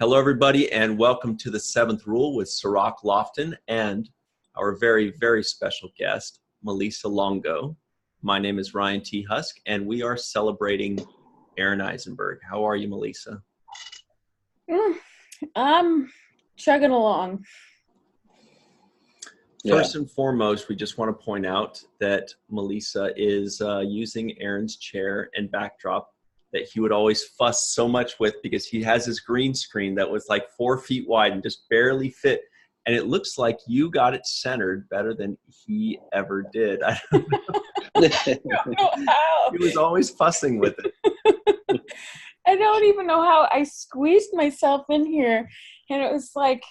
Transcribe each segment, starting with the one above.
Hello, everybody, and welcome to the Seventh Rule with Ciroc Lofton and our very, very special guest, Malissa Longo. My name is Ryan T. Husk, and we are celebrating Aron Eisenberg. How are you, Malissa? I'm chugging along. First and foremost, we just want to point out that Malissa is using Aron's chair and backdrop that he would always fuss so much with because he has his green screen that was like 4 feet wide and just barely fit. And it looks like you got it centered better than he ever did. I don't know how. He was always fussing with it. I don't even know how. I squeezed myself in here and it was like,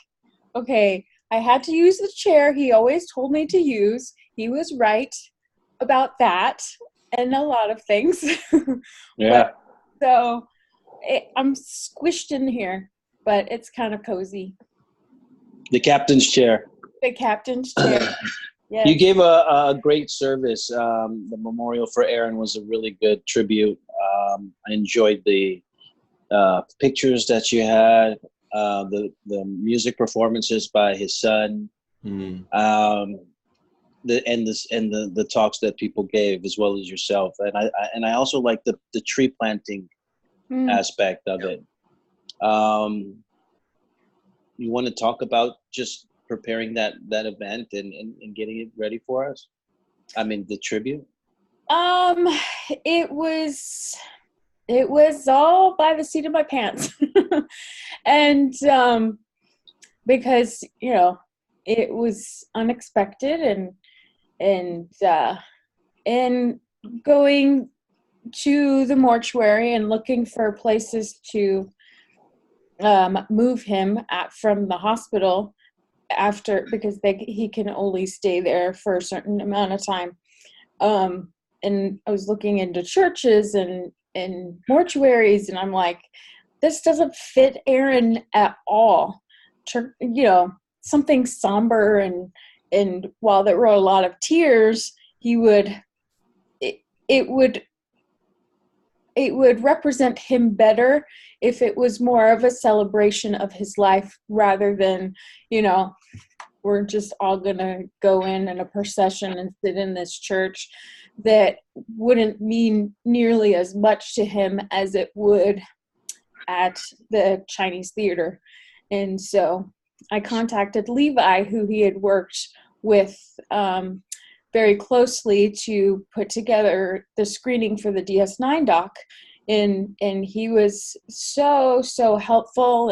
okay, I had to use the chair he always told me to use. He was right about that and a lot of things. Yeah. So I'm squished in here, but it's kind of cozy. The captain's chair. The captain's chair. Yes. You gave a great service. The memorial for Aron was a really good tribute. I enjoyed the pictures that you had, the music performances by his son, the talks that people gave, as well as yourself. And I also like the tree planting aspect of it. You want to talk about just preparing that event and getting it ready for us? I mean, the tribute. It was all by the seat of my pants. And because it was unexpected, and going to the mortuary and looking for places to move him from the hospital because he can only stay there for a certain amount of time. And I was looking into churches and mortuaries, and I'm like, this doesn't fit Aron at all. Something somber, and while there were a lot of tears, it would represent him better if it was more of a celebration of his life rather than, we're just all gonna go in a procession and sit in this church. That wouldn't mean nearly as much to him as it would at the Chinese theater. And so I contacted Levi, who he had worked with very closely to put together the screening for the DS9 doc. And he was so helpful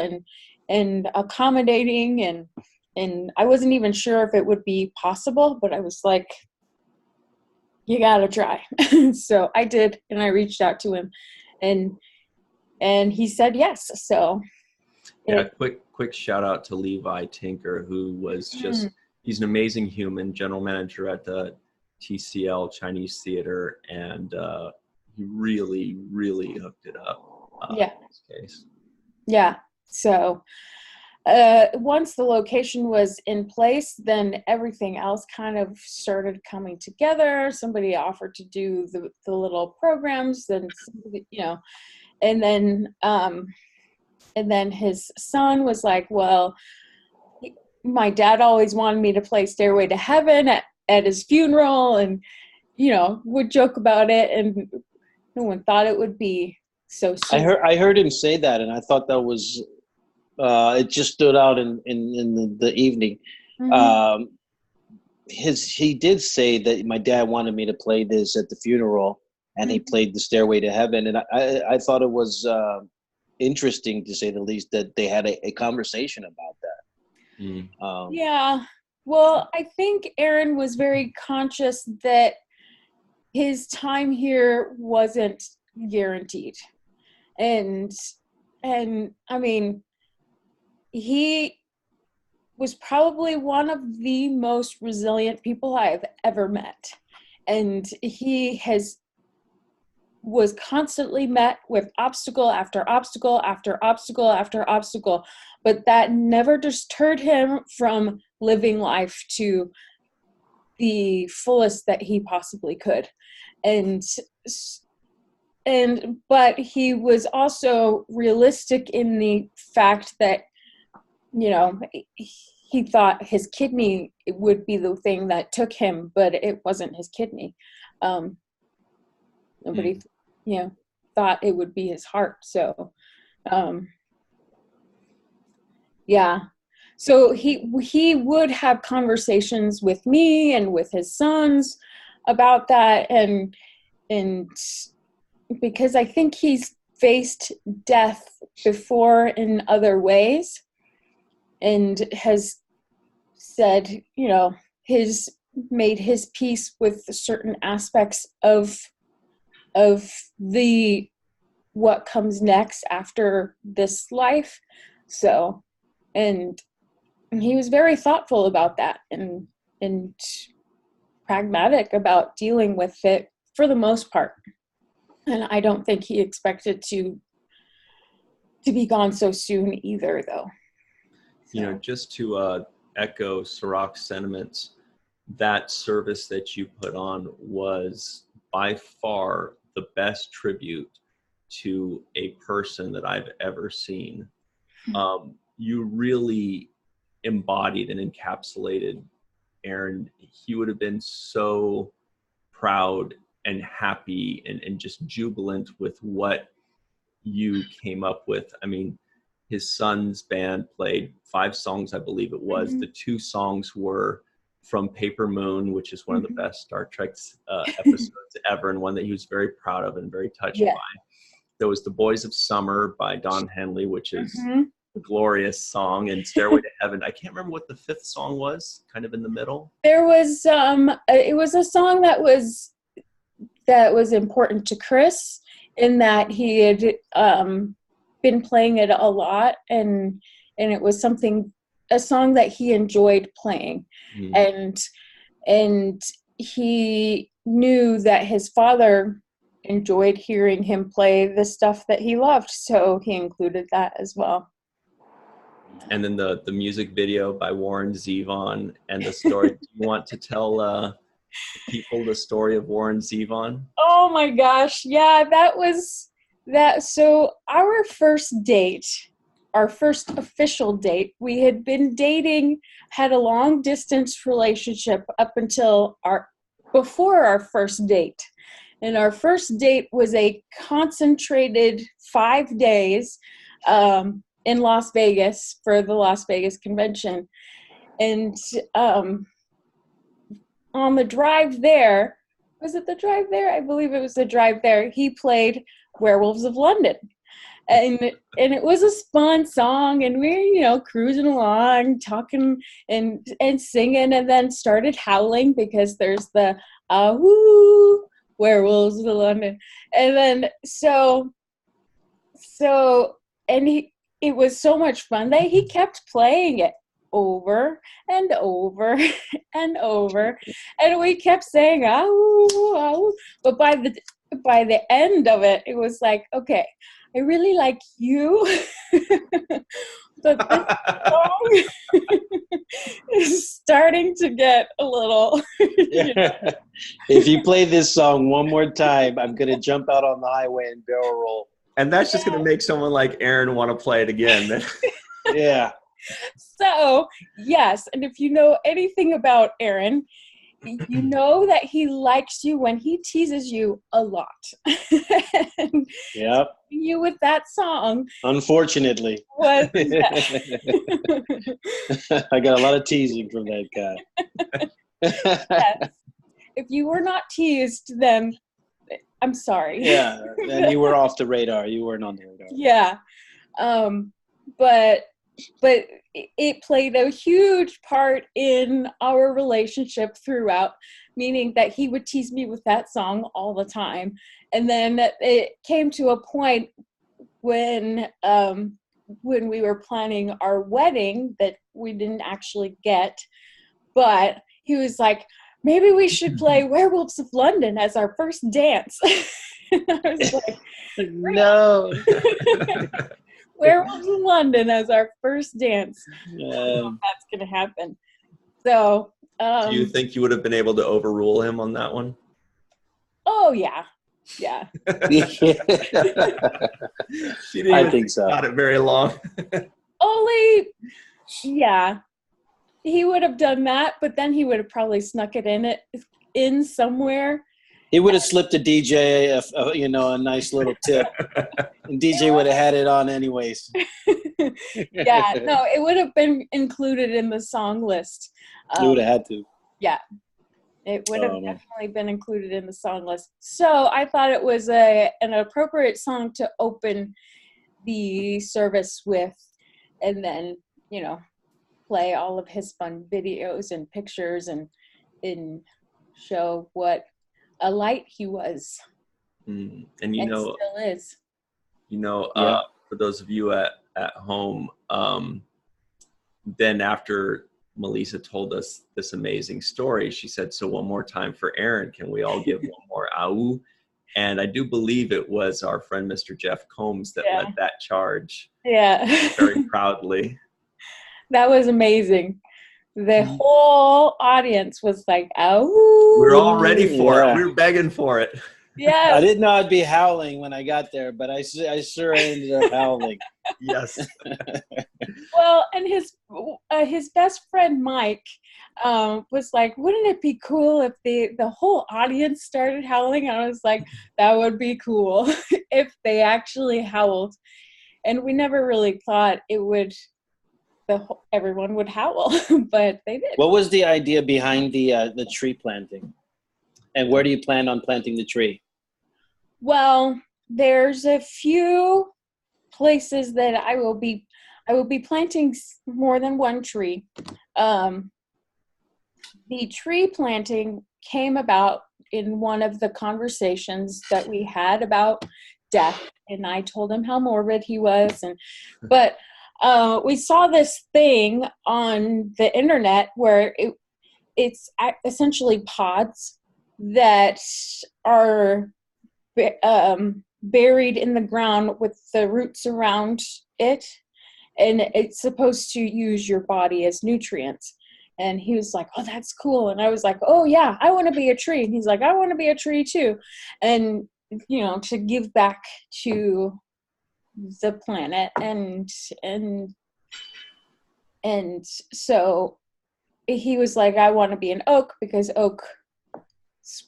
and accommodating, and I wasn't even sure if it would be possible, but I was like, you gotta try. So I did, and I reached out to him, and he said yes. So quick shout out to Levi Tinker, who was just he's an amazing human, general manager at the TCL Chinese Theater, and he really hooked it up in this case. Yeah. So once the location was in place, then everything else kind of started coming together. Somebody offered to do the little programs, and and then his son was like, well, my dad always wanted me to play Stairway to Heaven at his funeral, and would joke about it, and no one thought it would be so soon. I heard him say that, and I thought that was it just stood out in the evening. He did say that my dad wanted me to play this at the funeral, and he played the Stairway to Heaven, and I thought it was interesting, to say the least, that they had a conversation about that. Yeah. Well, I think Aron was very conscious that his time here wasn't guaranteed. And I mean, he was probably one of the most resilient people I've ever met. And he was constantly met with obstacle after obstacle after obstacle after obstacle, but that never deterred him from living life to the fullest that he possibly could. And but he was also realistic in the fact that, you know, he thought his kidney would be the thing that took him, but it wasn't his kidney. Nobody, you know, thought it would be his heart. So, yeah. So he would have conversations with me and with his sons about that, and because I think he's faced death before in other ways, and has said, you know, made his peace with certain aspects of the what comes next after this life. So, and he was very thoughtful about that and pragmatic about dealing with it for the most part. And I don't think he expected to be gone so soon either, though. You know, just to echo Ciroc's sentiments, that service that you put on was by far the best tribute to a person that I've ever seen. You really embodied and encapsulated Aron. He would have been so proud and happy and just jubilant with what you came up with. I mean, his son's band played 5 songs, I believe it was. Mm-hmm. The 2 songs were from Paper Moon, which is one of the best Star Trek episodes ever, and one that he was very proud of and very touched by. There was The Boys of Summer by Don Henley, which is a glorious song, and Stairway to Heaven. I can't remember what the 5th song was, kind of in the middle. There was, it was a song that was important to Chris, in that he had been playing it a lot, and it was a song that he enjoyed playing. And he knew that his father enjoyed hearing him play the stuff that he loved, so he included that as well. And then the music video by Warren Zevon, and the story. Do you want to tell people the story of Warren Zevon? Oh my gosh, yeah, that was that. So our first date, our first official date, we had been dating, had a long distance relationship up until before our first date. And our first date was a concentrated 5 days in Las Vegas for the Las Vegas convention. And on the drive there, was it the drive there? I believe it was the drive there. He played Werewolves of London. And it was a fun song, and we were, you know, cruising along, talking and singing, and then started howling because there's the woo, Werewolves of London. And then it was so much fun that he kept playing it over and over and over, and we kept saying "ow, ow." But by the end of it, it was like, okay, I really like you, but this song is starting to get a little. You know. If you play this song one more time, I'm gonna jump out on the highway and barrel roll. And that's just going to make someone like Aron want to play it again. Yeah. So, yes, and if you know anything about Aron, you know that he likes you when he teases you a lot. Yep. You with that song. Unfortunately. Was I got a lot of teasing from that guy. Yes. If you were not teased, then I'm sorry. Yeah, and you were off the radar. You weren't on the radar. Yeah. But it played a huge part in our relationship throughout, meaning that he would tease me with that song all the time. And then it came to a point when we were planning our wedding that we didn't actually get, but he was like, maybe we should play Werewolves of London as our first dance. I was like, no. Werewolves of London as our first dance. That's going to happen. So. Do you think you would have been able to overrule him on that one? Oh, yeah. Yeah. She didn't I even think so. about it very long. Only, yeah, he would have done that, but then he would have probably snuck it in somewhere. He would have slipped a DJ, a nice little tip, and DJ would have had it on anyways. Yeah, no, it would have been included in the song list. He would have had to. Yeah, it would have definitely been included in the song list. So I thought it was an appropriate song to open the service with, and then, play all of his fun videos and pictures and show what a light he was. And still is. For those of you at home, then after Malissa told us this amazing story, she said, so one more time for Aron, can we all give one more ow? And I do believe it was our friend Mr. Jeff Combs that led that charge. Yeah. Very proudly. That was amazing. The whole audience was like, "Oh!" We're all ready for it. We're begging for it. Yeah. I didn't know I'd be howling when I got there, but I sure ended up howling. Yes. Well, and his best friend Mike was like, "Wouldn't it be cool if the whole audience started howling?" And I was like, "That would be cool if they actually howled." And we never really thought it would. Everyone would howl, but they did. What was the idea behind the tree planting, and where do you plan on planting the tree? Well, there's a few places that I will be planting more than one tree. The tree planting came about in one of the conversations that we had about death, and I told him how morbid he was, but we saw this thing on the internet where it's essentially pods that are buried in the ground with the roots around it, and it's supposed to use your body as nutrients. And he was like, "Oh, that's cool." And I was like, "Oh yeah, I want to be a tree." And he's like, "I want to be a tree too." And to give back to the planet, and so he was like, "I want to be an oak," because oaks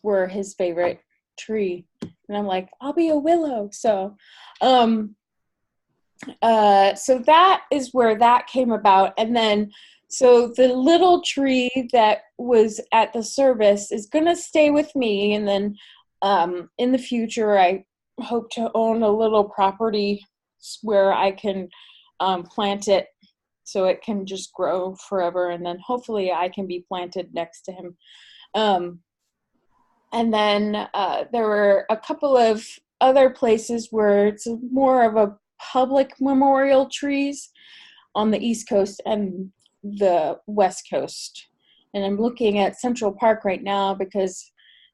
were his favorite tree. And I'm like, "I'll be a willow." So so that is where that came about. And then so the little tree that was at the service is gonna stay with me, and then in the future I hope to own a little property where I can plant it so it can just grow forever, and then hopefully I can be planted next to him. And then there were a couple of other places where it's more of a public memorial trees on the East Coast and the West Coast. And I'm looking at Central Park right now because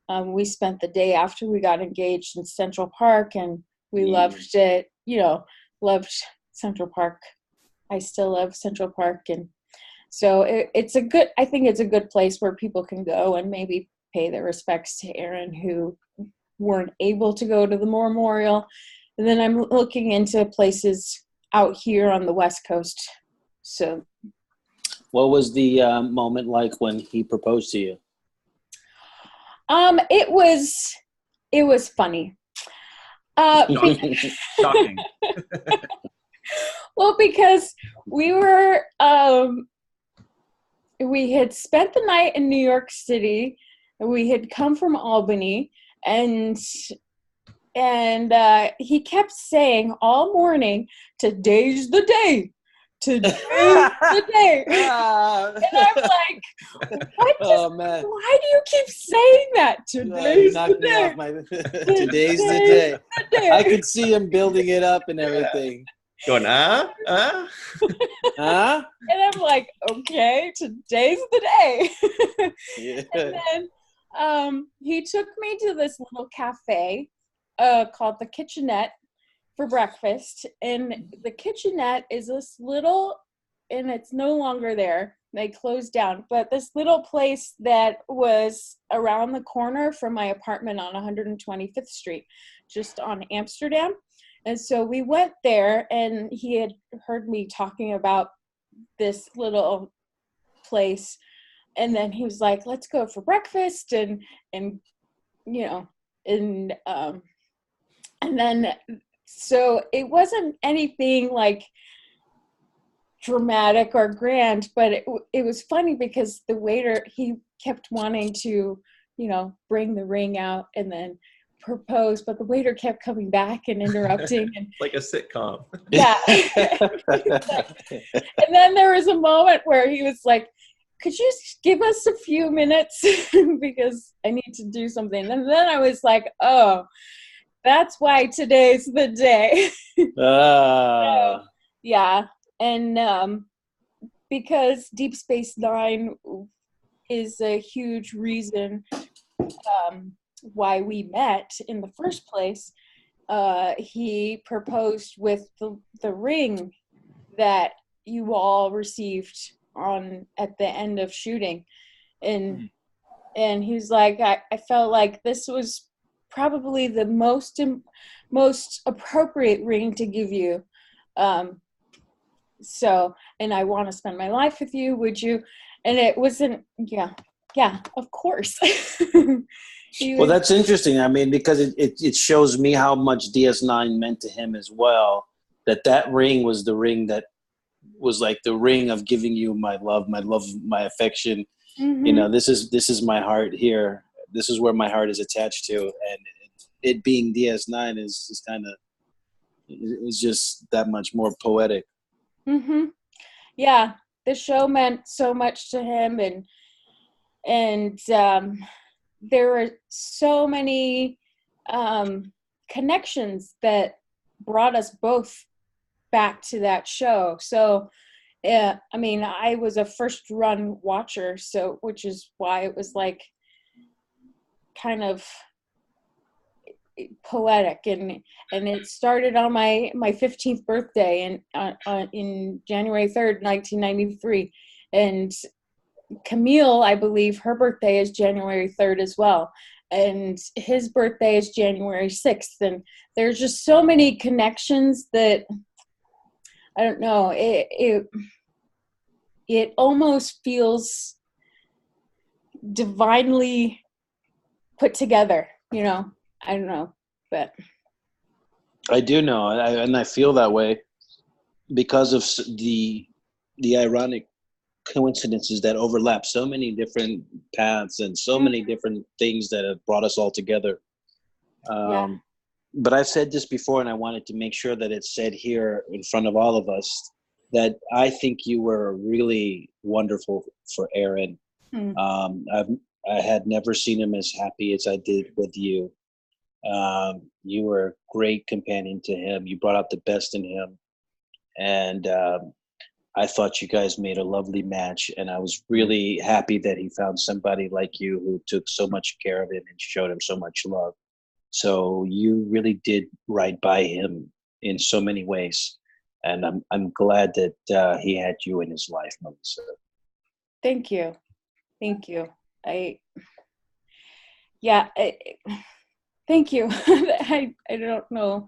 we spent the day after we got engaged in Central Park, and we loved it, loved Central Park. I still love Central Park. And so I think it's a good place where people can go and maybe pay their respects to Aron, who weren't able to go to the memorial. And then I'm looking into places out here on the West Coast. So what was the moment like when he proposed to you? It was funny. Shocking. Well, because we had spent the night in New York City, and we had come from Albany, and he kept saying all morning, "Today's the day. Today's the day." And I'm like, why do you keep saying that? Today's the day. Today's the day. I could see him building it up and everything. Going, Huh? And I'm like, okay, today's the day. Yeah. And then he took me to this little cafe called the Kitchenette for breakfast. And the Kitchenette is this little and it's no longer there. They closed down. But this little place that was around the corner from my apartment on 125th Street, just on Amsterdam. And so we went there, and he had heard me talking about this little place. And then he was like, let's go for breakfast. And you know, and then, so it wasn't anything like dramatic or grand, but it was funny because the waiter, he kept wanting to, you know, bring the ring out and then propose, but the waiter kept coming back and interrupting. And like a sitcom. yeah. And then there was a moment where he was like, could you give us a few minutes because I need to do something. And then I was like, oh, that's why today's the day. So, yeah. And because Deep Space Nine is a huge reason why we met in the first place, he proposed with the ring that you all received at the end of shooting. And he's like, I felt like this was probably the most appropriate ring to give you. So, and I want to spend my life with you. Would you? And it wasn't, yeah, of course. Well, that's interesting. I mean, because it shows me how much DS9 meant to him as well. That ring was the ring that was like the ring of giving you my love, my affection. Mm-hmm. You know, this is my heart here. This is where my heart is attached to, and it being DS9 is kind of is just that much more poetic. Mm-hmm. Yeah, the show meant so much to him, and there were so many connections that brought us both back to that show. So, I mean, I was a first run watcher, so which is why it was like kind of poetic, and it started on my 15th birthday in January 3rd, 1993, and Camille, I believe her birthday is January 3rd as well, and his birthday is January 6th, and there's just so many connections that I don't know, it almost feels divinely put together, you know. I don't know, but I do know, and I feel that way because of the ironic coincidences that overlap so many different paths and so many different things that have brought us all together. But I've said this before, and I wanted to make sure that it's said here in front of all of us, that I think you were really wonderful for Aron. I had never seen him as happy as I did with you. You were a great companion to him. You brought out the best in him. And I thought you guys made a lovely match. And I was really happy that he found somebody like you who took so much care of him and showed him so much love. So you really did right by him in so many ways. And I'm glad that he had you in his life, Melissa. Thank you. Thank you. Thank you. I don't know.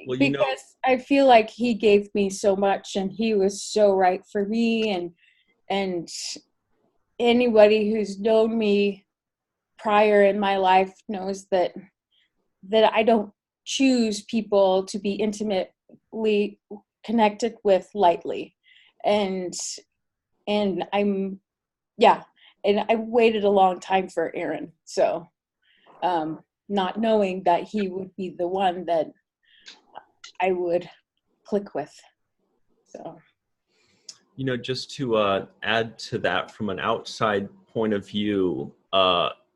Well, you because I feel like he gave me so much, and he was so right for me, and anybody who's known me prior in my life knows that I don't choose people to be intimately connected with lightly. And I'm, and I waited a long time for Aron. So, not knowing that he would be the one that I would click with. So, you know, just to add to that from an outside point of view,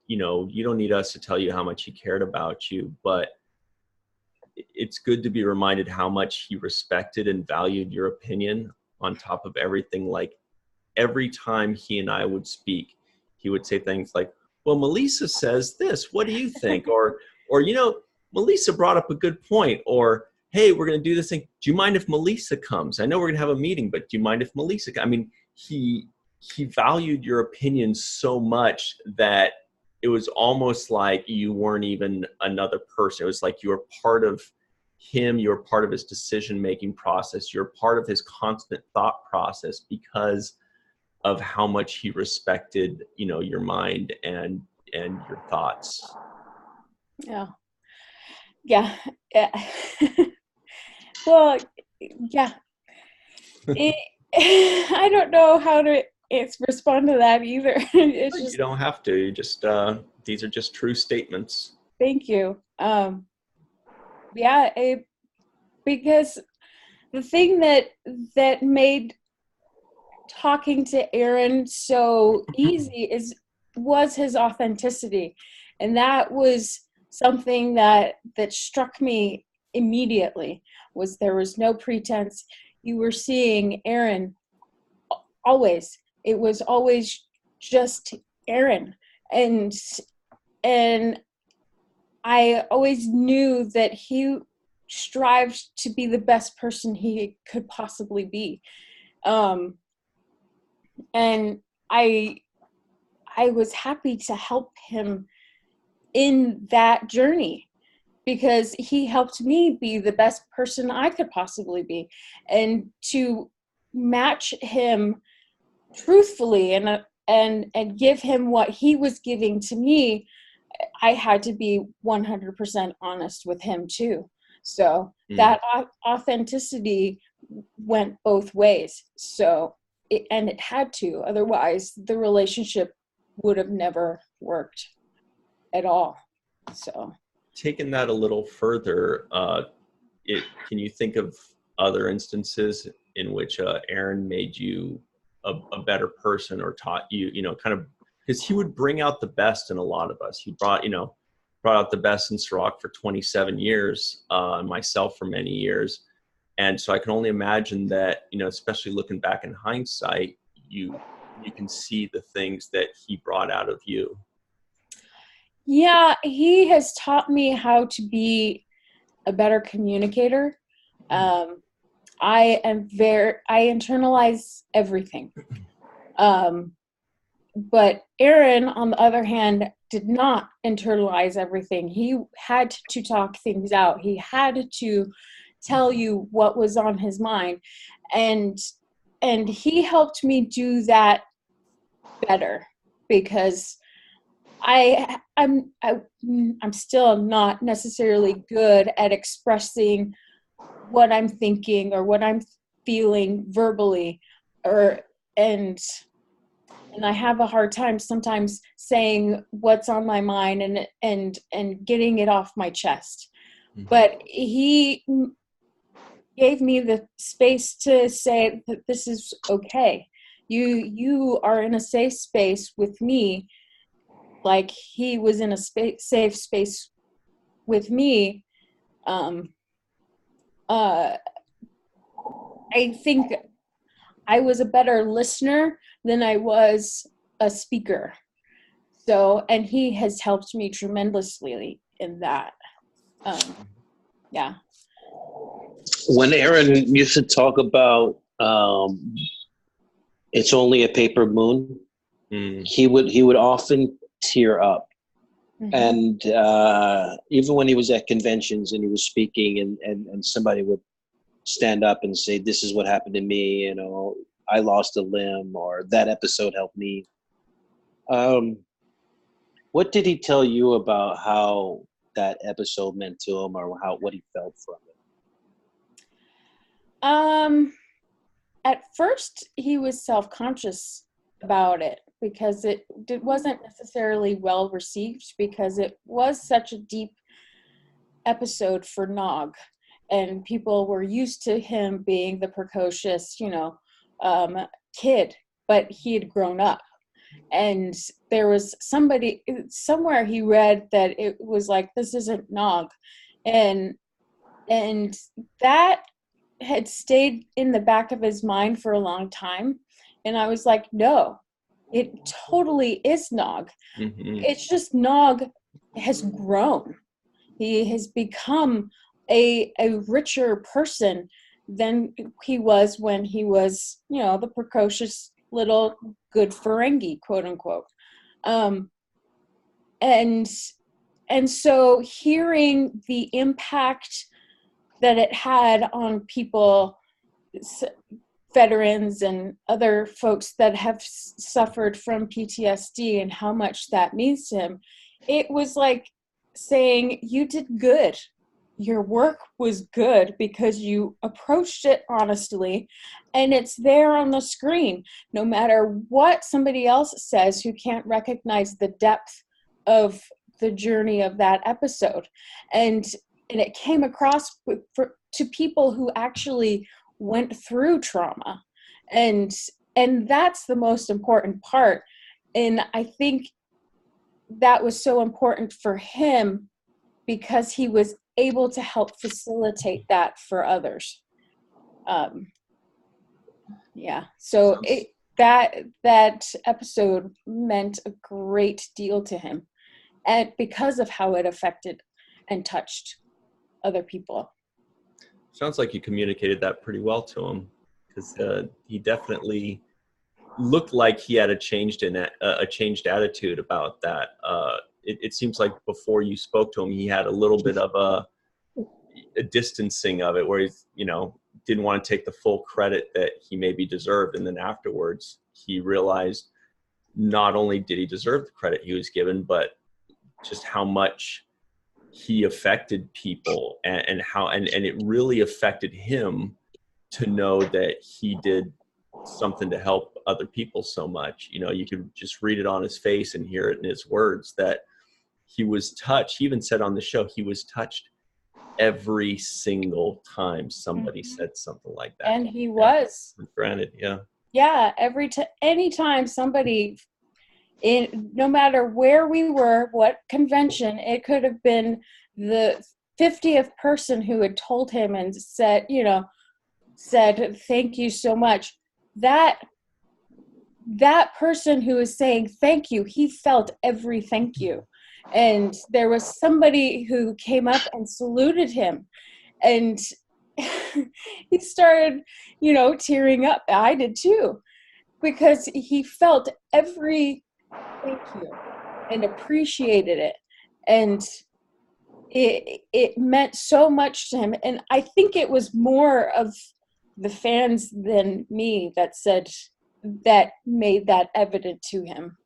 you know, you don't need us to tell you how much he cared about you, but it's good to be reminded how much he respected and valued your opinion on top of everything. Like every time he and I would speak, he would say things like, well, Malissa says this, what do you think? or, you know, Malissa brought up a good point, or, hey, we're going to do this thing. Do you mind if Melissa comes? I know we're going to have a meeting, but do you mind if Melissa comes? I mean, he valued your opinion so much that it was almost like you weren't even another person. It was like you were part of him. You were part of his decision-making process. You're part of his constant thought process because of how much he respected, you know, your mind and your thoughts. Yeah. Yeah. Well, yeah. I don't know how to respond to that either. It's just, you don't have to. You just these are just true statements. thank you. Yeah, because the thing that made talking to Aron so easy was his authenticity, and that was something that struck me immediately. Was there was no pretense. You were seeing Aron always. It was always just Aron, and I always knew that he strived to be the best person he could possibly be. And I was happy to help him in that journey, because he helped me be the best person I could possibly be, and to match him truthfully and give him what he was giving to me. I had to be 100% honest with him too. So that authenticity went both ways. So it had to, otherwise the relationship would have never worked at all. So taking that a little further, can you think of other instances in which Aron made you a better person, or taught you, you know, kind of, because he would bring out the best in a lot of us. He brought out the best in Ciroc for 27 years, myself for many years. And so I can only imagine that, you know, especially looking back in hindsight, you can see the things that he brought out of you. Yeah, he has taught me how to be a better communicator. I internalize everything. But Aron, on the other hand, did not internalize everything. He had to talk things out. He had to tell you what was on his mind. And he helped me do that better, because I'm still not necessarily good at expressing what I'm thinking or what I'm feeling verbally, and I have a hard time sometimes saying what's on my mind and getting it off my chest. Mm-hmm. But he gave me the space to say that this is okay. You are in a safe space with me, like he was in a safe space with me. I think I was a better listener than I was a speaker. So, and he has helped me tremendously in that. Yeah. When Aron used to talk about It's Only a Paper Moon, he would often tear up. Mm-hmm. And even when he was at conventions and he was speaking and somebody would stand up and say, this is what happened to me, you know, I lost a limb, or that episode helped me. What did he tell you about how that episode meant to him, or what he felt from it? At first he was self-conscious about it, because it wasn't necessarily well received, because it was such a deep episode for Nog, and people were used to him being the precocious, you know, kid, but he had grown up. And there was somewhere he read that it was like, this isn't Nog. And that had stayed in the back of his mind for a long time. And I was like, no, it totally is Nog. Mm-hmm. It's just Nog has grown. He has become a richer person than he was when he was, the precocious little good Ferengi, quote unquote. And so hearing the impact that it had on people, veterans and other folks that have suffered from PTSD, and how much that means to him, it was like saying, you did good. Your work was good because you approached it honestly, and it's there on the screen. No matter what somebody else says who can't recognize the depth of the journey of that episode. And it came across to people who actually went through trauma. And that's the most important part. And I think that was so important for him because he was able to help facilitate that for others. So that episode meant a great deal to him, and because of how it affected and touched other people. Sounds like you communicated that pretty well to him, because he definitely looked like he had a changed attitude about that. It seems like before you spoke to him, he had a little bit of a distancing of it, where he's, didn't want to take the full credit that he maybe deserved. And then afterwards, he realized not only did he deserve the credit he was given, but just how much he affected people, and it really affected him to know that he did something to help other people so much. You could just read it on his face and hear it in his words that he was touched. He even said on the show, he was touched every single time somebody said something like that. And he was. Granted, yeah. Yeah, anytime somebody, no matter where we were, what convention, it could have been the 50th person who had told him and said thank you so much. That person who was saying thank you, he felt every thank you. And there was somebody who came up and saluted him, and he started, tearing up. I did too, because he felt every thank you and appreciated it. And it meant so much to him. And I think it was more of the fans than me that made that evident to him.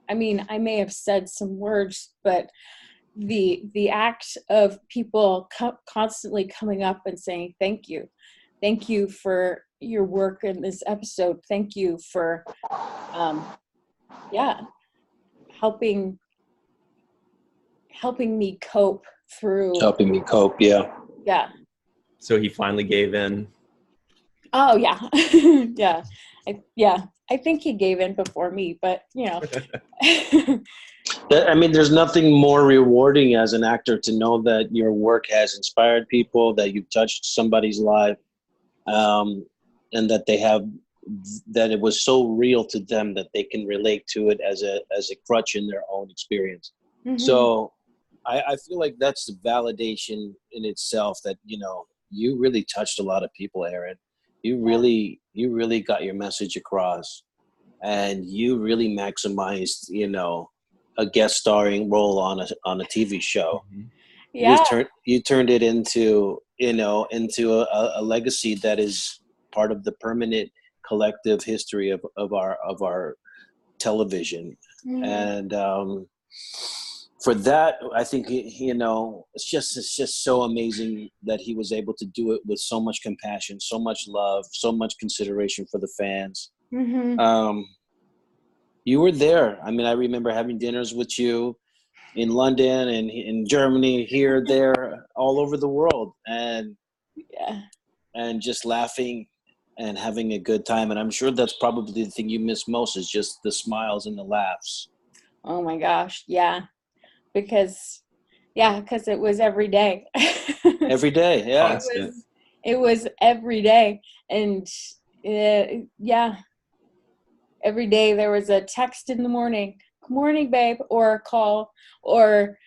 I mean, I may have said some words, but the act of people constantly coming up and saying thank you for your work in this episode, thank you for helping me cope through. Helping me cope, yeah. Yeah. So he finally gave in. Oh yeah. I think he gave in before me, but I mean, there's nothing more rewarding as an actor to know that your work has inspired people, that you've touched somebody's life, and that that it was so real to them that they can relate to it as a crutch in their own experience. Mm-hmm. So I feel like that's the validation in itself that, you really touched a lot of people, Aron. You really got your message across, and you really maximized, a guest starring role on a TV show. Yeah. You turned it into a legacy that is part of the permanent collective history of our television. Mm-hmm. And for that, I think, it's just so amazing that he was able to do it with so much compassion, so much love, so much consideration for the fans. Mm-hmm. You were there. I mean, I remember having dinners with you in London and in Germany, here, there, all over the world, and just laughing and having a good time. And I'm sure that's probably the thing you miss most, is just the smiles and the laughs. Oh my gosh, yeah. Because it was every day. Every day, yeah. It was every day. And every day there was a text in the morning, "Good morning, babe," or a call, or,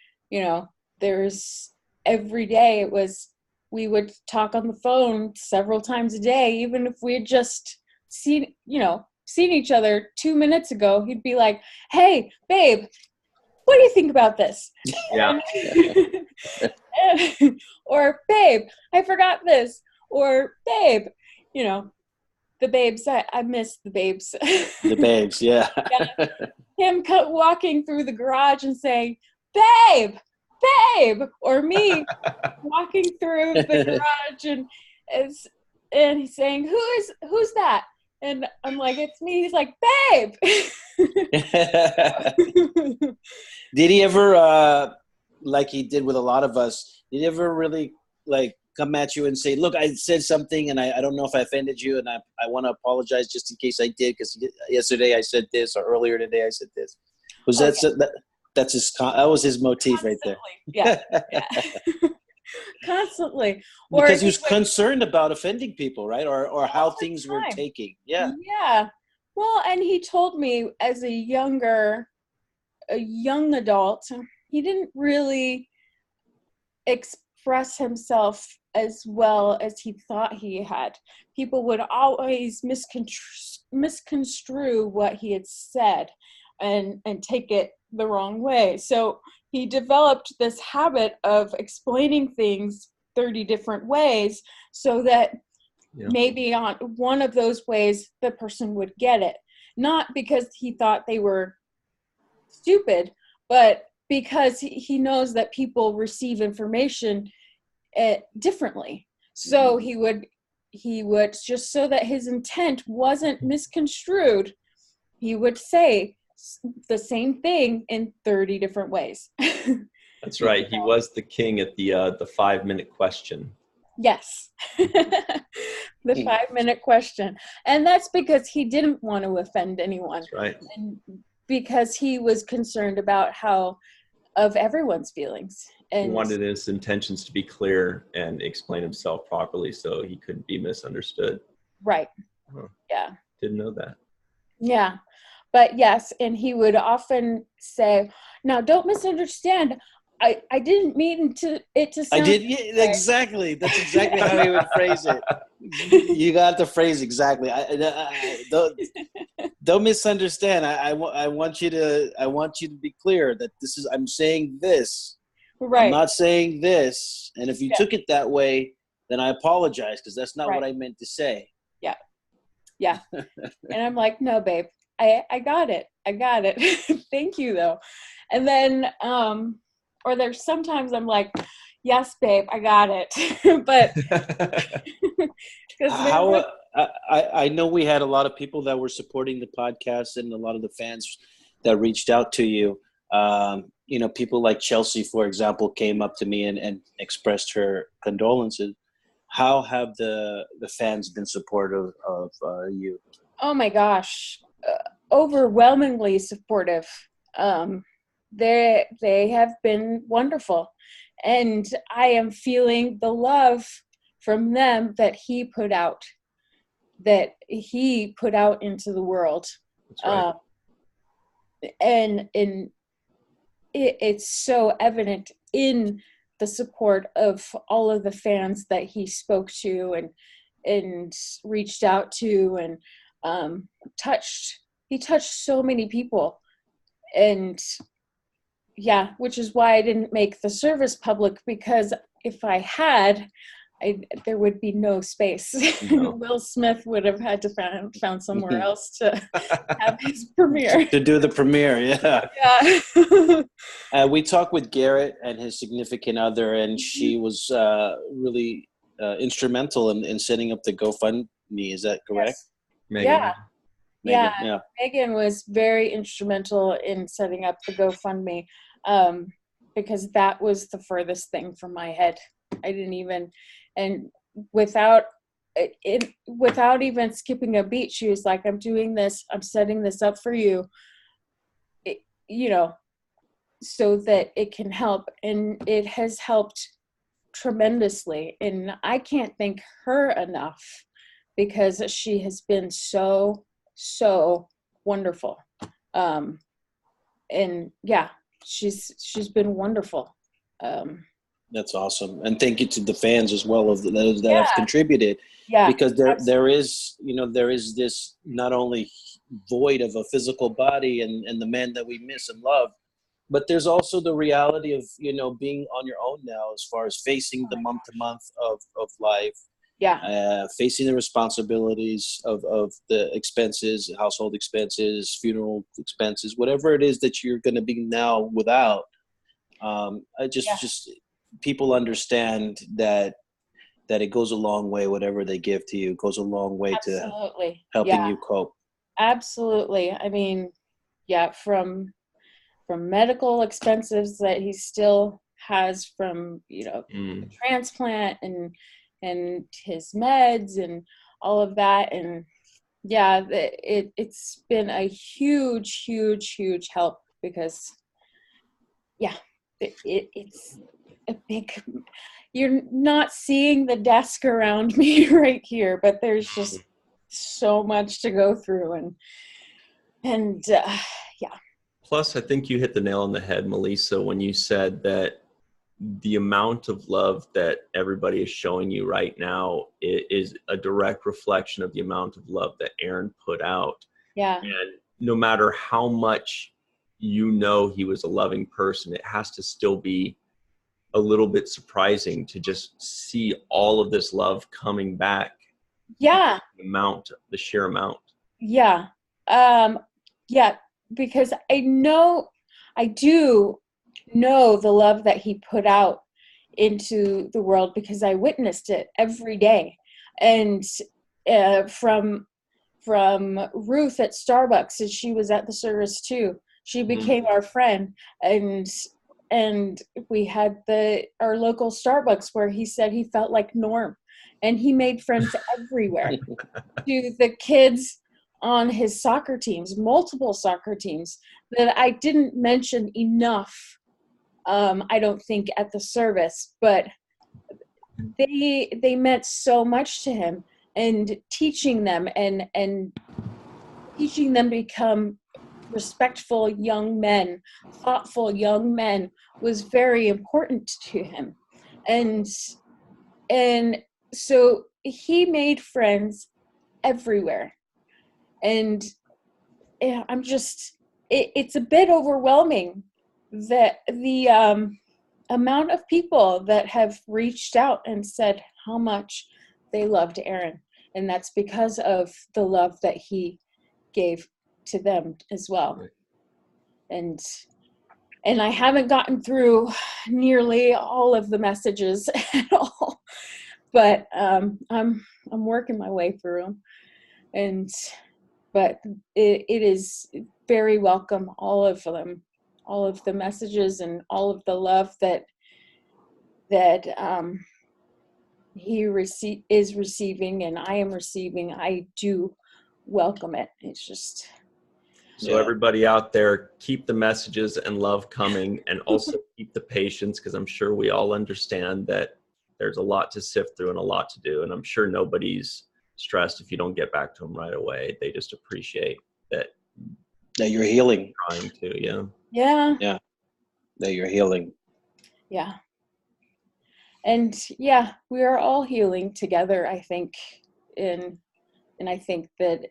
there's every day we would talk on the phone several times a day, even if we had just seen each other 2 minutes ago. He'd be like, "Hey, babe, what do you think about this?" Yeah. Or, "Babe, I forgot this." Or, "Babe," the babes. I miss the babes. The babes, yeah. Yeah. Him walking through the garage and saying, "Babe, babe," or me walking through the garage and he's saying, "Who's that?" And I'm like, "It's me." He's like, "Babe." Did he ever, like he did with a lot of us, did he ever really like come at you and say, "Look, I said something and I don't know if I offended you and I want to apologize just in case I did, because yesterday I said this or earlier today I said this"? Was that was his motif right there? Yeah. Constantly. Because he was concerned about offending people, right? Or how things were taking. Yeah. Yeah. Well, and he told me as a young adult, he didn't really express himself as well as he thought he had. People would always misconstrue what he had said and take it the wrong way. So he developed this habit of explaining things 30 different ways so that maybe on one of those ways the person would get it. Not because he thought they were stupid, but because he knows that people receive information differently. So he would just, so that his intent wasn't misconstrued, he would say the same thing in 30 different ways. That's right. He was the king at the 5-minute question. Yes. The 5-minute question. And that's because he didn't want to offend anyone. That's right. And because he was concerned about of everyone's feelings. And he wanted his intentions to be clear and explain himself properly so he couldn't be misunderstood. Right. Huh. Yeah. Didn't know that. Yeah. But yes, and he would often say, "Now, don't misunderstand. I didn't mean it to sound." I did. Yeah, exactly. That's exactly how he would phrase it. You got the phrase exactly. Don't misunderstand. I want you to be clear that this is, I'm saying this. Right. I'm not saying this. And if you took it that way, then I apologize, because that's not what I meant to say. Yeah. Yeah. And I'm like, "No, babe. I got it. I got it." Thank you, though. And then, or there's sometimes I'm like, "Yes, babe, I got it." But I know we had a lot of people that were supporting the podcast and a lot of the fans that reached out to you. People like Chelsea, for example, came up to me and expressed her condolences. How have the fans been supportive of you? Oh my gosh. Overwhelmingly supportive. They have been wonderful, and I am feeling the love from them that he put out into the world. That's right. And it's so evident in the support of all of the fans that he spoke to and reached out to and touched. He touched so many people. And yeah, which is why I didn't make the service public, because if I had, there would be no space. No. Will Smith would have had to found somewhere else to have his premiere. To do the premiere, yeah. Yeah. We talked with Garrett and his significant other, and she was really instrumental in setting up the GoFundMe. Is that correct? Yes. Megan. Yeah. Yeah. Megan was very instrumental in setting up the GoFundMe, because that was the furthest thing from my head. I didn't even, and without even skipping a beat, she was like, "I'm doing this. I'm setting this up for you, so that it can help." And it has helped tremendously. And I can't thank her enough, because she has been so wonderful. And yeah, she's been wonderful. That's awesome. And thank you to the fans as well of those that have Yeah. contributed. Yeah. Because there Absolutely. is, there is this not only void of a physical body and the man that we miss and love, but there's also the reality of, being on your own now as far as facing the month to month of life, Yeah. facing the responsibilities of the expenses, household expenses, funeral expenses, whatever it is that you're going to be now without. I Yeah. just people understand that it goes a long way. Whatever they give to you goes a long way to Absolutely. helping Yeah. you cope. Absolutely. I mean, yeah, from medical expenses that he still has from, the transplant and his meds and all of that. And yeah, it's been a huge, huge, huge help because yeah, it's a big, you're not seeing the desk around me right here, but there's just so much to go through and yeah. Plus, I think you hit the nail on the head, Melissa, when you said that the amount of love that everybody is showing you right now is a direct reflection of the amount of love that Aron put out. Yeah. And no matter how much he was a loving person, it has to still be a little bit surprising to just see all of this love coming back. Yeah. The sheer amount. Yeah. Yeah, because I do know the love that he put out into the world because I witnessed it every day. And from Ruth at Starbucks, and she was at the service too. She became our friend, and we had our local Starbucks where he said he felt like Norm, and he made friends everywhere. To the kids on his soccer teams, multiple soccer teams that I didn't mention enough. I don't think at the service, but they meant so much to him, and teaching them and teaching them to become respectful young men, thoughtful young men was very important to him. And so he made friends everywhere. And I'm just, it's a bit overwhelming that the amount of people that have reached out and said how much they loved Aron. And that's because of the love that he gave to them as well. And I haven't gotten through nearly all of the messages at all, but I'm working my way through them. But it is very welcome, all of them, all of the messages and all of the love that he is receiving and I am receiving. I do welcome it. It's just... So everybody out there, keep the messages and love coming, and also keep the patience, because I'm sure we all understand that there's a lot to sift through and a lot to do. And I'm sure nobody's stressed if you don't get back to them right away. They just appreciate that you're healing. Trying to, yeah. Yeah. That you're healing. Yeah. And yeah, we are all healing together, I think. And I think that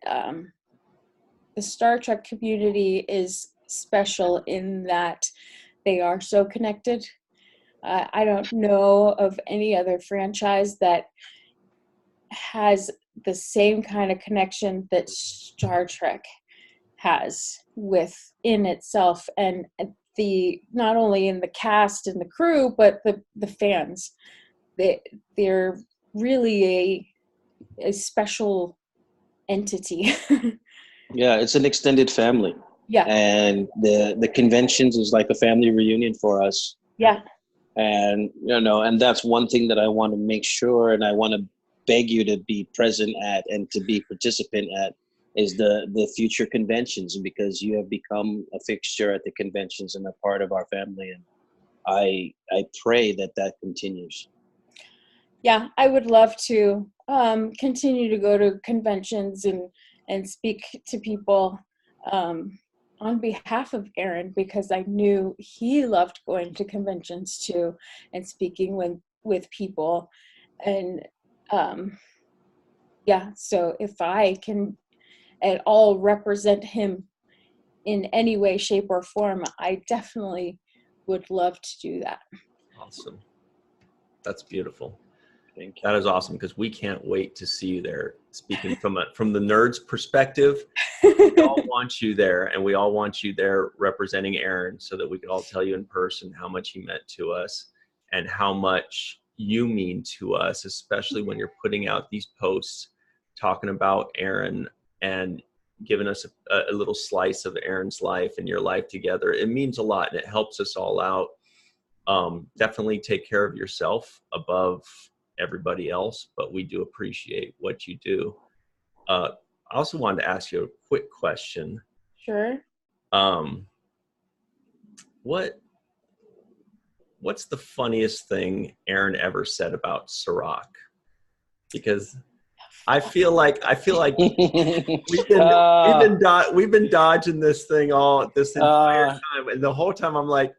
the Star Trek community is special in that they are so connected. I don't know of any other franchise that has the same kind of connection that Star Trek has within itself, and not only in the cast and the crew, but the fans. They're really a special entity. Yeah, it's an extended family. Yeah. And the conventions is like a family reunion for us. Yeah. And and that's one thing that I want to make sure, and I want to beg you to be present at and to be participant at, is the future conventions, because you have become a fixture at the conventions and a part of our family, and I pray that continues. Yeah, I would love to continue to go to conventions and speak to people. on behalf of Aron, because I knew he loved going to conventions too and speaking with people. And so if I can at all represent him in any way, shape, or form, I definitely would love to do that. Awesome. That's beautiful. Thank you. That is awesome, because we can't wait to see you there. Speaking from the nerds perspective, we all want you there, and we all want you there representing Aron, so that we could all tell you in person how much he meant to us and how much you mean to us, especially when you're putting out these posts talking about Aron and giving us a little slice of Aron's life and your life together. It means a lot, and it helps us all out. Definitely take care of yourself above everybody else, but we do appreciate what you do. I also wanted to ask you a quick question. Sure. What's the funniest thing Aron ever said about Ciroc? Because I feel like we've been dodging this thing this entire time, and the whole time I'm like,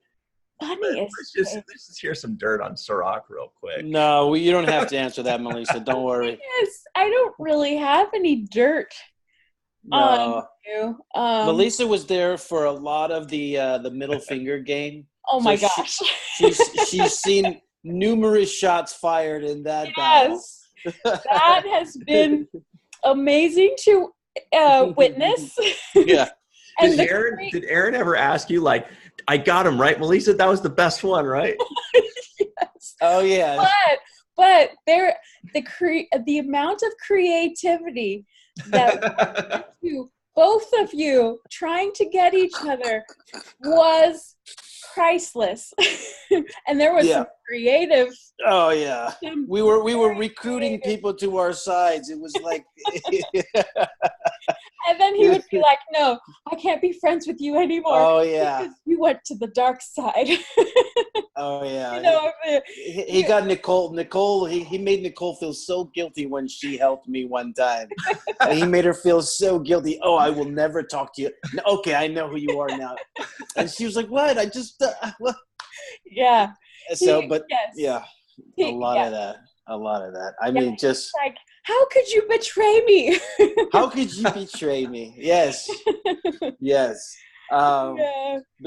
let's just hear some dirt on Ciroc real quick. No, you don't have to answer that, Melissa. Don't worry. Yes, I don't really have any dirt on you. Melissa was there for a lot of the middle finger game. Oh my gosh. She's seen numerous shots fired in that battle. That has been amazing to witness. Yeah. Did Aron ever ask you, like, I got him, right, Melissa? That was the best one, right? Yes. Oh yeah. But the amount of creativity that to both of you trying to get each other was priceless. And there was some creative. Oh yeah. We were recruiting people to our sides. It was like and then he would be like, "No, I can't be friends with you anymore." Oh yeah. Because you went to the dark side. Oh yeah. You know, he got Nicole, he made Nicole feel so guilty when she helped me one time. And he made her feel so guilty. Oh, I will never talk to you. Okay, I know who you are now. And she was like, "What? I just what?" Yeah. So, but yeah, a lot of that. I mean, just like, how could you betray me? How could you betray me? Yes. Yes. But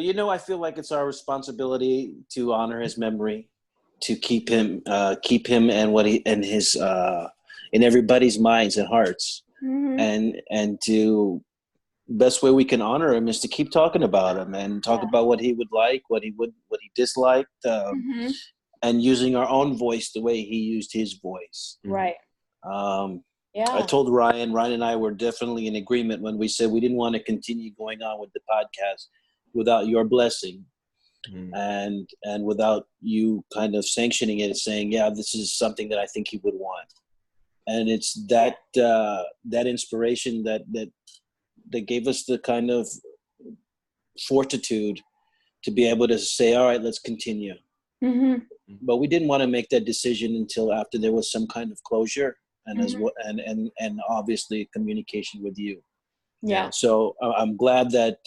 I feel like it's our responsibility to honor his memory, to keep him and what he and his in everybody's minds and hearts, and to best way we can honor him is to keep talking about him and talk about what he would like, what he disliked, and using our own voice the way he used his voice. Right. I told Ryan and I were definitely in agreement when we said we didn't want to continue going on with the podcast without your blessing and without you kind of sanctioning it and saying, yeah, this is something that I think he would want. And it's that inspiration that gave us the kind of fortitude to be able to say, all right, let's continue. But we didn't want to make that decision until after there was some kind of closure and as well, and obviously communication with you. Yeah. So I'm glad that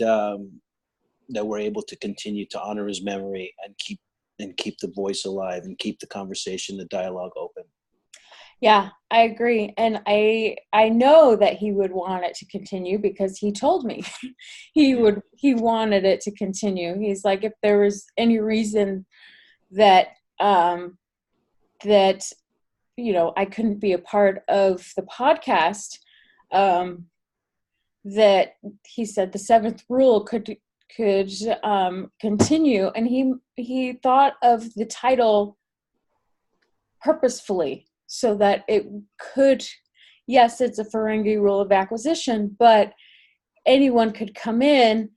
we're able to continue to honor his memory and keep the voice alive and keep the conversation, the dialogue open. Yeah, I agree. And I know that he would want it to continue because he told me he wanted it to continue. He's like, if there was any reason that I couldn't be a part of the podcast, that he said the seventh rule could continue. And he thought of the title purposefully, so that it could, yes, it's a Ferengi rule of acquisition, but anyone could come in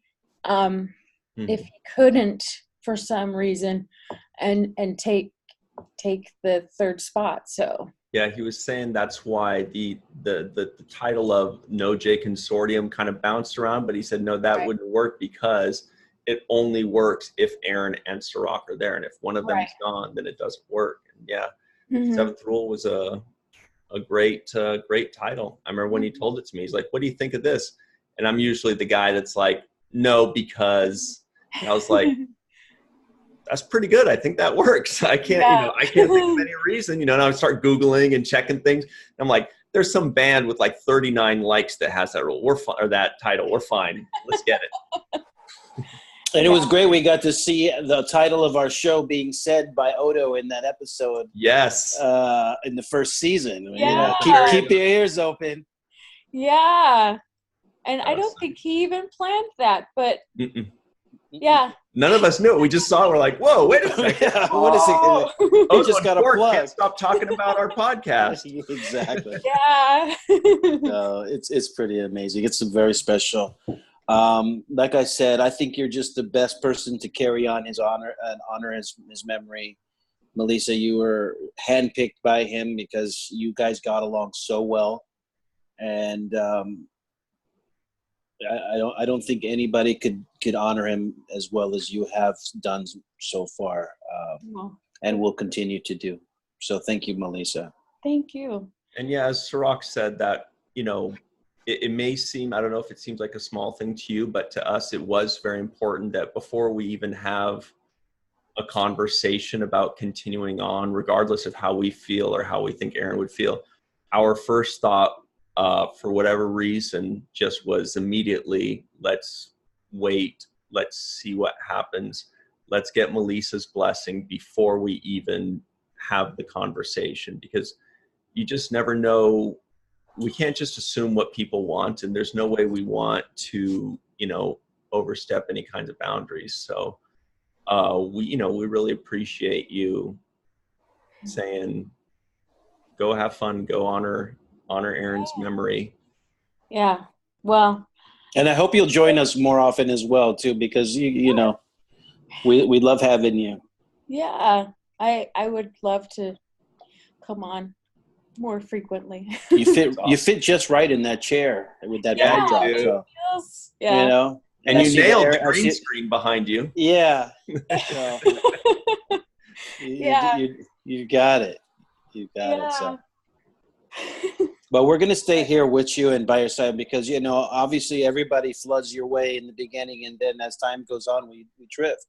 if he couldn't for some reason and take the third spot. So yeah, he was saying that's why the title of No J Consortium kind of bounced around, but he said no, that wouldn't work because it only works if Aron and Ciroc are there, and if one of them is gone, then it doesn't work. And yeah. Seventh Rule was a great title. I remember when he told it to me, he's like, what do you think of this? And I'm usually the guy that's like, no, because I was like, that's pretty good. I think that works. I can't, I can't think of any reason, and I would start Googling and checking things. I'm like, there's some band with like 39 likes that has that rule. We're fine, or that title. We're fine. Let's get it. And it was great. We got to see the title of our show being said by Odo in that episode. Yes. In the first season. Yeah. Keep your ears open. Yeah. And I don't think he even planned that, but yeah. None of us knew. We just saw it. We're like, whoa, wait a second. Yeah, what is it? Oh, just got a plug. Can't stop talking about our podcast. Exactly. Yeah. No, it's pretty amazing. It's very special. Like I said, I think you're just the best person to carry on his honor and honor his memory. Malissa, you were handpicked by him because you guys got along so well, and I don't think anybody could honor him as well as you have done so far, and will continue to do. So thank you, Malissa. Thank you. And yeah, as Ciroc said, that it may seem, I don't know if it seems like a small thing to you, but to us, it was very important that before we even have a conversation about continuing on, regardless of how we feel or how we think Aron would feel, our first thought, for whatever reason, just was immediately, let's wait, let's see what happens. Let's get Melissa's blessing before we even have the conversation, because you just never know. We can't just assume what people want, and there's no way we want to, overstep any kinds of boundaries. So, we really appreciate you saying, go have fun, go honor Aron's memory. Yeah. Well. And I hope you'll join us more often as well, too, because we love having you. Yeah. I would love to come on more frequently. You fit just right in that chair with that backdrop. So, yeah. And you nailed the green screen behind you. Yeah. So, you got it. You got it. So. But we're going to stay here with you and by your side because, obviously everybody floods your way in the beginning, and then as time goes on, we drift.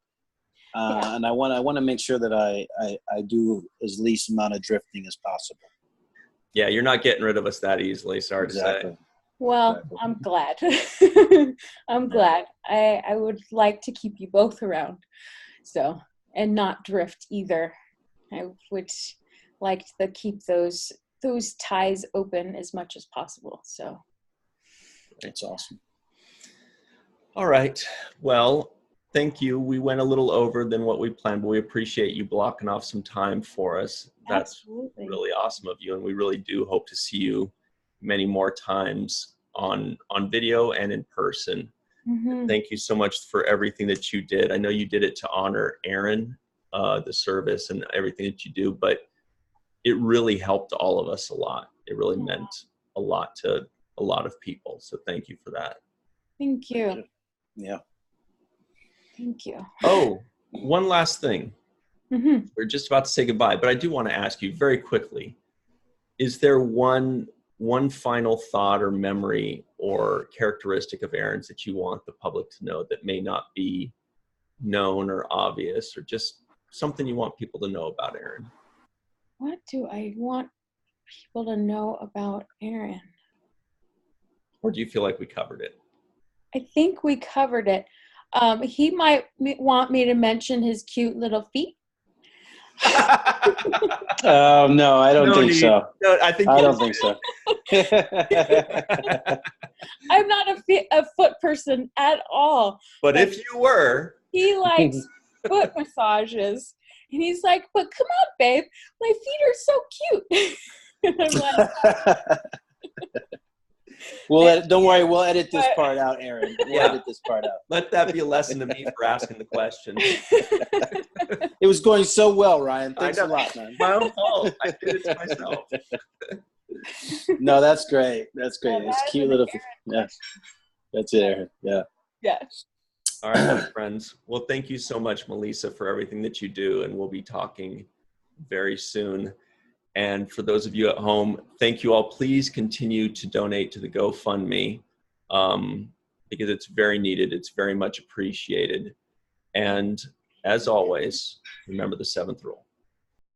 And I want to make sure that I do as least amount of drifting as possible. Yeah, you're not getting rid of us that easily. Sorry to say. Well, I'm glad. I'm glad. I would like to keep you both around, and not drift either. I would like to keep those ties open as much as possible. So that's awesome. All right. Well, thank you. We went a little over than what we planned, but we appreciate you blocking off some time for us. That's Absolutely. Really awesome of you, and we really do hope to see you many more times on video and in person. Mm-hmm. Thank you so much for everything that you did. I know you did it to honor Aron, the service and everything that you do, but it really helped all of us a lot. It really meant a lot to a lot of people. So thank you for that. Thank you. Yeah. Thank you. Oh, one last thing. Mm-hmm. We're just about to say goodbye, but I do want to ask you very quickly, is there one final thought or memory or characteristic of Aron's that you want the public to know that may not be known or obvious, or just something you want people to know about Aron? What do I want people to know about Aron? Or do you feel like we covered it? I think we covered it. He might want me to mention his cute little feet. No, I don't think so. No, I don't think so. I'm not a foot person at all. But if you were. He likes foot massages. And he's like, but come on, babe. My feet are so cute. And I'm like, don't worry, we'll edit this part out, Aron. We'll edit this part out. Let that be a lesson to me for asking the question. It was going so well, Ryan. Thanks a lot, man. My own fault. I did it to myself. No, that's great. That's great. It's cute little. Yeah. That's it, Aron. Yeah. Yes. All right, my friends. Well, thank you so much, Malissa, for everything that you do, and we'll be talking very soon. And for those of you at home, thank you all. Please continue to donate to the GoFundMe. because it's very needed. It's very much appreciated. And as always, remember the seventh rule.